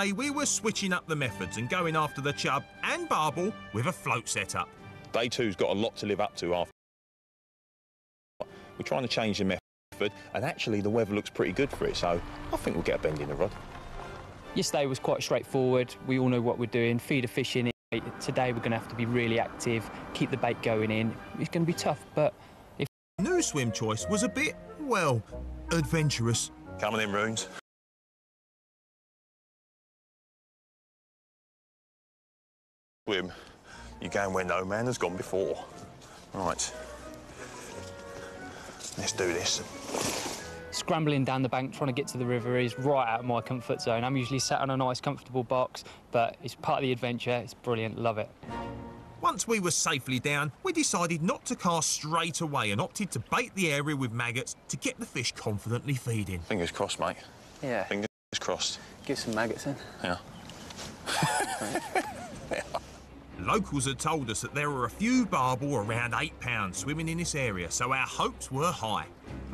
we were switching up the methods and going after the chub and barbel with a float setup. Day two's got a lot to live up to after. We're trying to change the method, and actually the weather looks pretty good for it, so I think we'll get a bend in the rod. Yesterday was quite straightforward. We all know what we're doing, feed a fish in it. Today we're going to have to be really active, keep the bait going in. It's going to be tough, but if... New swim choice was a bit, well, adventurous. Coming in, Runes. Swim, you're going where no man has gone before. Right. Let's do this. Scrambling down the bank, trying to get to the river is right out of my comfort zone. I'm usually sat on a nice, comfortable box, but it's part of the adventure. It's brilliant. Love it. Once we were safely down, we decided not to cast straight away and opted to bait the area with maggots to get the fish confidently feeding. Fingers crossed, mate. Yeah. Fingers crossed. Give some maggots in. Yeah. Locals had told us that there were a few barbel around 8 pounds swimming in this area, so our hopes were high.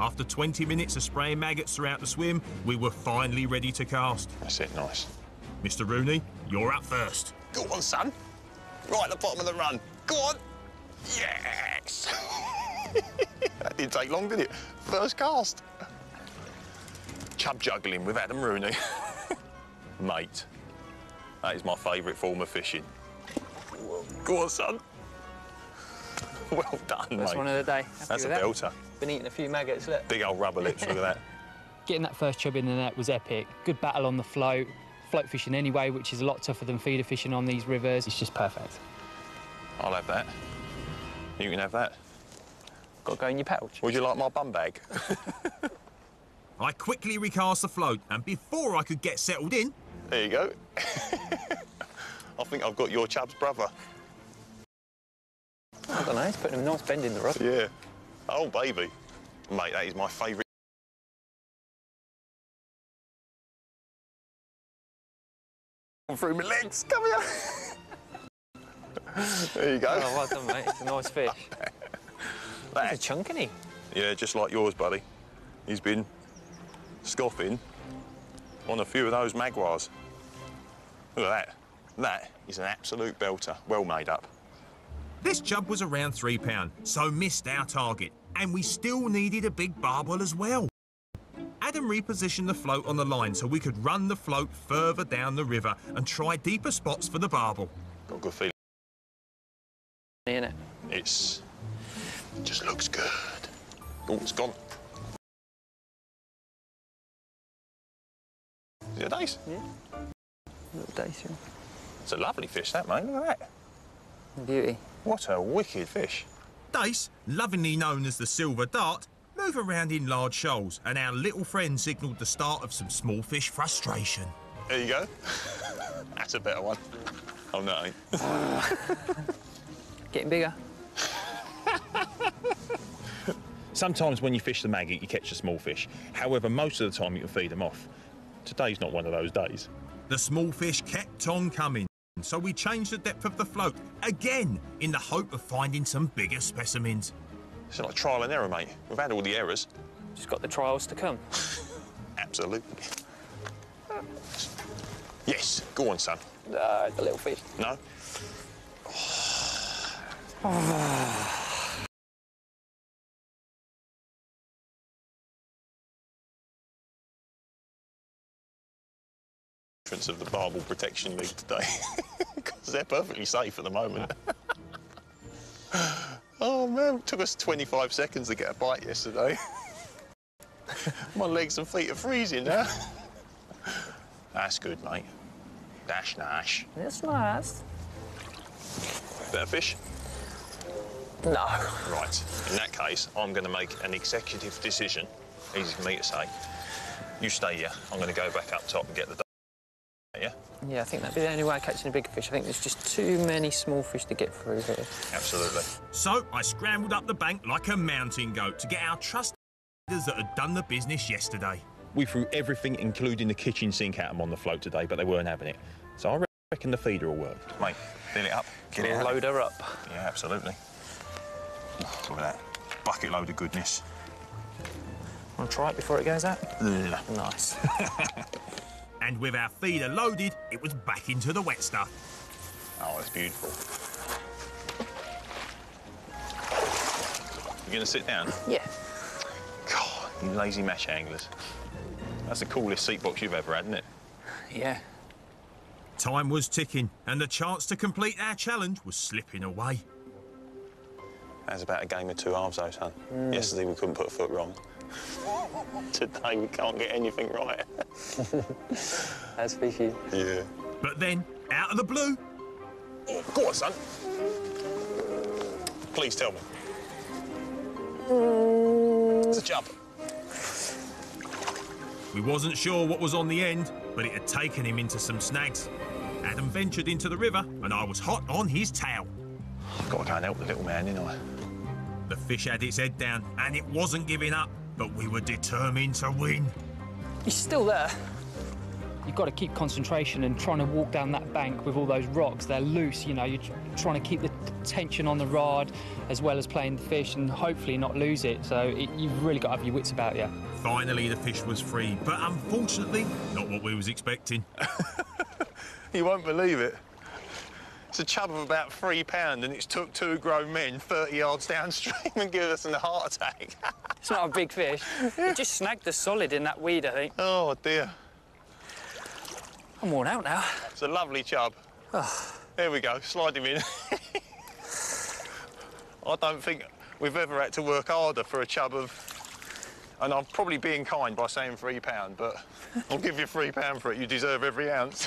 After 20 minutes of spraying maggots throughout the swim, we were finally ready to cast. That's it, nice. Mr. Rooney, you're up first. Go on, son. Right at the bottom of the run. Go on. Yes! That didn't take long, did it? First cast. Chub juggling with Andam Ρούνι. Mate, that is my favourite form of fishing. Go on, son. Well done, mate. That's one of the day. That's a belter. Been eating a few maggots, look. Big old rubber lips, look at that. Getting that first chub in the net was epic. Good battle on the float. Float fishing anyway, which is a lot tougher than feeder fishing on these rivers. It's just perfect. I'll have that. You can have that. Got to go in your pouch. Would you like my bum bag? I quickly recast the float, and before I could get settled in... There you go. I think I've got your chub's brother. I don't know, he's putting a nice bend in the rod. Yeah. Oh, baby. Mate, that is my favourite. Through my legs, come here. There you go. Oh, well done, mate. It's a nice fish. That's a chunk, isn't he? Yeah, just like yours, buddy. He's been scoffing on a few of those magwars. Look at that. That is an absolute belter. Well made up. This chub was around 3 pounds, so missed our target, and we still needed a big barbel as well. Andam repositioned the float on the line so we could run the float further down the river and try deeper spots for the barbel. Got a good feeling. Isn't it? It just looks good. Oh, it's gone. Is it a dace? Yeah. A little dace, yeah. It's a lovely fish, that, mate. Look at that. Beauty. What a wicked fish. Dace, lovingly known as the silver dart, move around in large shoals, and our little friend signalled the start of some small fish frustration. There you go. That's a better one. Oh, no. Getting bigger. Sometimes when you fish the maggot, you catch a small fish. However, most of the time you can feed them off. Today's not one of those days. The small fish kept on coming, so we changed the depth of the float again in the hope of finding some bigger specimens. It's like trial and error, mate. We've had all the errors. Just got the trials to come. Absolutely. Yes, go on, son. The little fish. No? Of the Barbel Protection League today, because they're perfectly safe at the moment. Oh man, it took us 25 seconds to get a bite yesterday. My legs and feet are freezing now. That's good, mate. Dash nash. That's nice. Better fish? No. Right, in that case, I'm going to make an executive decision. Easy for me to say. You stay here. I'm going to go back up top and get the... Yeah? Yeah, I think that'd be the only way of catching a big fish. I think there's just too many small fish to get through here. Absolutely. So I scrambled up the bank like a mountain goat to get our trusted that had done the business yesterday. We threw everything, including the kitchen sink, at them on the float today, but they weren't having it. So I reckon the feeder will work. Mate, fill it up. Get it Load her up. Yeah, absolutely. Look at that. Bucket load of goodness. Want to try it before it goes out? Yeah. Nice. And with our feeder loaded, it was back into the wet stuff. Oh, it's beautiful. You gonna sit down? Yeah. God, you lazy mash anglers. That's the coolest seat box you've ever had, isn't it? Yeah. Time was ticking, and the chance to complete our challenge was slipping away. That's about a game of two halves, though, son. Yesterday we couldn't put a foot wrong. Today we can't get anything right. That's fishy. Yeah. But then, out of the blue... Oh, go on, son. Please tell me. It's a chub. We wasn't sure what was on the end, but it had taken him into some snags. Adam ventured into the river, and I was hot on his tail. I've got to go and help the little man, didn't I? The fish had its head down, and it wasn't giving up, but we were determined to win. He's still there. You've got to keep concentration and trying to walk down that bank with all those rocks. They're loose, you know, you're trying to keep the tension on the rod as well as playing the fish and hopefully not lose it. So you've really got to have your wits about you. Finally, the fish was free, but unfortunately, not what we was expecting. You won't believe it. It's a chub of about £3, and it's took two grown men 30 yards downstream and given us a heart attack. It's not a big fish. It just snagged us solid in that weed, I think. Oh, dear. I'm worn out now. It's a lovely chub. There we go, slide him in. I don't think we've ever had to work harder for a chub of... And I'm probably being kind by saying £3, but I'll give you £3 for it. You deserve every ounce.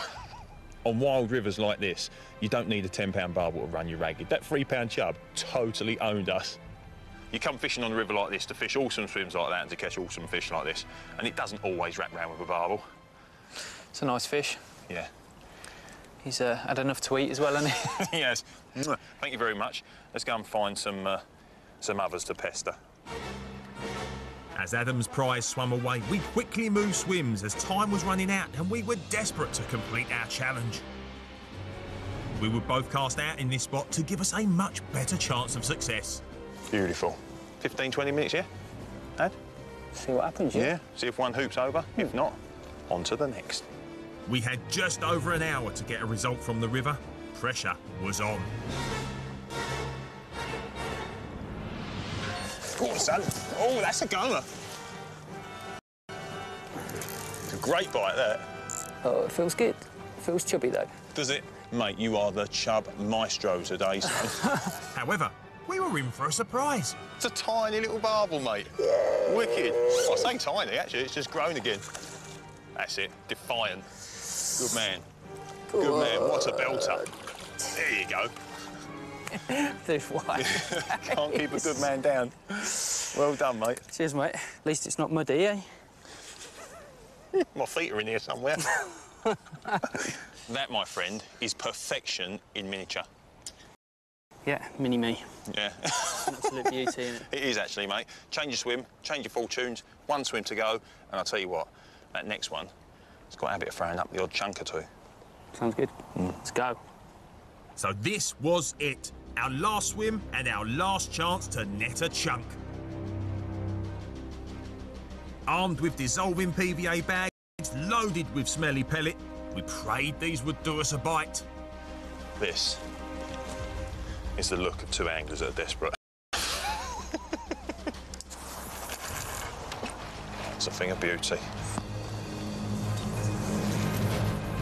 On wild rivers like this, you don't need a £10 barbel to run you ragged. That £3 chub totally owned us. You come fishing on a river like this to fish awesome swims like that and to catch awesome fish like this, and it doesn't always wrap round with a barbel. It's a nice fish. Yeah. He's had enough to eat as well, hasn't he? Yes. Thank you very much. Let's go and find some others to pester. As Adam's prize swam away, we quickly moved swims as time was running out and we were desperate to complete our challenge. We would both cast out in this spot to give us a much better chance of success. Beautiful. 15, 20 minutes, yeah? Ad? See what happens, Yeah. See if one hoops over. If not, on to the next. We had just over an hour to get a result from the river. Pressure was on. Go on, son. Oh, that's a goer. It's a great bite, that. Oh, it feels good. It feels chubby, though. Does it? Mate, you are the chub maestro today, son. However, we were in for a surprise. It's a tiny little barbel, mate. Wicked. I say tiny, actually. It's just grown again. That's it. Defiant. Good man. Good man. What a belter. There you go. This way. Can't keep a good man down. Well done, mate. Cheers, mate. At least it's not muddy, eh? My feet are in here somewhere. That, my friend, is perfection in miniature. Yeah, mini-me. Yeah. Absolute beauty, isn't it? It is, actually, mate. Change your swim, change your fortunes, one swim to go, and I'll tell you what, that next one, it's got a habit of throwing up the odd chunk or two. Sounds good. Let's go. So this was it. Our last swim and our last chance to net a chunk. Armed with dissolving PVA bags, loaded with smelly pellet, we prayed these would do us a bite. This is the look of two anglers that are desperate. It's a thing of beauty.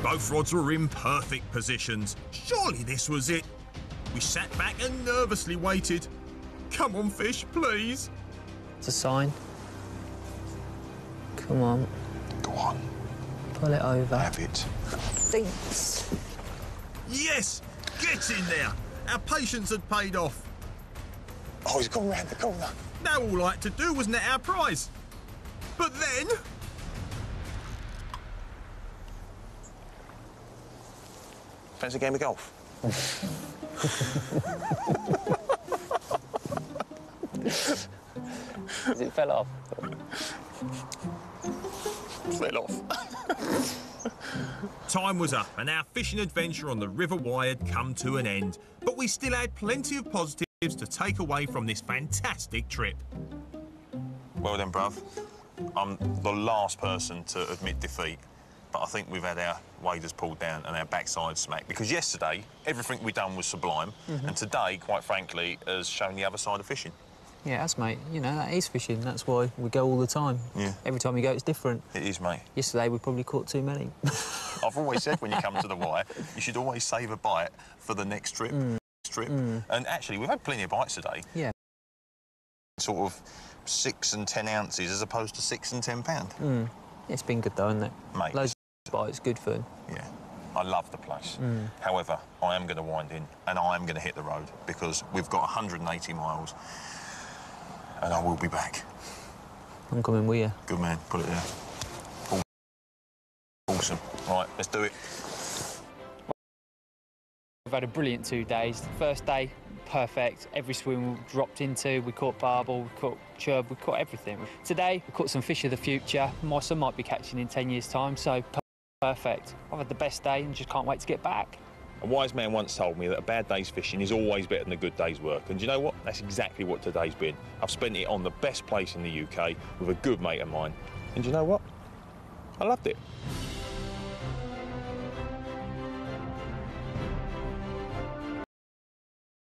Both rods were in perfect positions. Surely this was it. We sat back and nervously waited. Come on, fish, please. It's a sign. Come on. Go on. Pull it over. Have it. Thanks. Yes! Get in there! Our patience had paid off. Oh, he's gone round the corner. Now all I had to do was net our prize. But then... Fancy a game of golf? It fell off. Fell off. Time was up and our fishing adventure on the River Wye had come to an end. But we still had plenty of positives to take away from this fantastic trip. Well then, bruv, I'm the last person to admit defeat. but I think we've had our waders pulled down and our backside smacked. Because yesterday, everything we done was sublime, and today, quite frankly, has shown the other side of fishing. Yeah, that's, mate. You know, that is fishing. That's why we go all the time. Yeah. Every time we go, it's different. It is, mate. Yesterday, we probably caught too many. I've always said when you come to the Wye, you should always save a bite for the next trip. And actually, we've had plenty of bites today. Yeah. Sort of 6 and 10 ounces as opposed to 6 and 10 pound. It's been good though, hasn't it? Mate. Loads of bites, good food. Yeah. I love the place. However, I am going to wind in and I am going to hit the road because we've got 180 miles and I will be back. I'm coming with you. Good man, put it there. Awesome. Right, let's do it. We've had a brilliant 2 days. The first day, perfect. Every swim we dropped into, we caught barbel, we caught chub, we caught everything. Today, we caught some fish of the future. My son might be catching in 10 years' time, so perfect. I've had the best day and just can't wait to get back. A wise man once told me that a bad day's fishing is always better than a good day's work. And do you know what? That's exactly what today's been. I've spent it on the best place in the UK with a good mate of mine. And do you know what? I loved it.